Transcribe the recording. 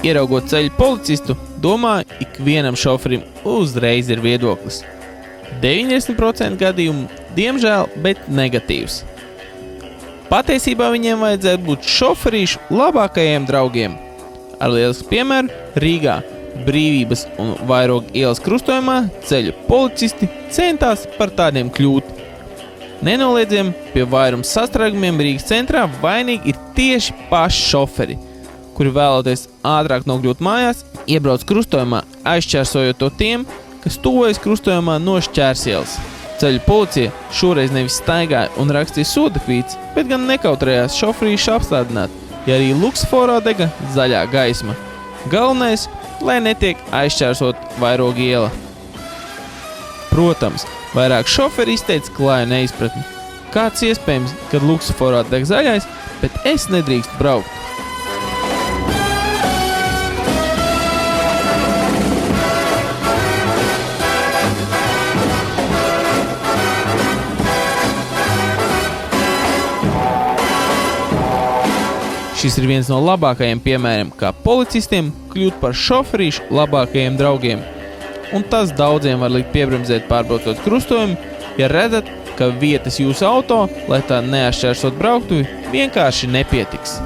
Ieraugot ceļu policistu, domāju, ikvienam šoferim uzreiz ir viedoklis. 90% gadījumu, diemžēl, bet negatīvs. Patiesībā viņiem vajadzētu būt šoferīšu labākajiem draugiem. Ar lielisku piemēru Rīgā Brīvības un Vairoga ielas krustojumā ceļu policisti centās par tādiem kļūt. Nenoliedzami pie vairums sastrēgumiem Rīgas centrā vainīgi ir tieši paši šoferi, kuri vēloties ātrāk nokļūt mājās, iebrauc krustojumā, aizšķērsojot to tiem, kas tuvojas krustojumā no šķērsielas. Ceļu policija šoreiz nevis staigāja un rakstīja sodakvīts, bet gan nekautrējās šoferīšu apstādināt, ja arī luksusforā dega zaļā gaisma. Galvenais, lai netiek aizšķērsot Vairoga iela. Protams, vairāk šoferi izteica klāju neizpratni. Kāds iespējams, kad luksusforā deg zaļais, bet es nedrīkstu braukt? Šis ir viens no labākajiem piemēriem, kā policistiem kļūt par šoferīšu labākajiem draugiem. Un tas daudziem var likt piebremzēt pārbraucot krustojumu, ja redzat, ka vietas jūsu auto, lai tā neašķērsot brauktuvi, vienkārši nepietiks.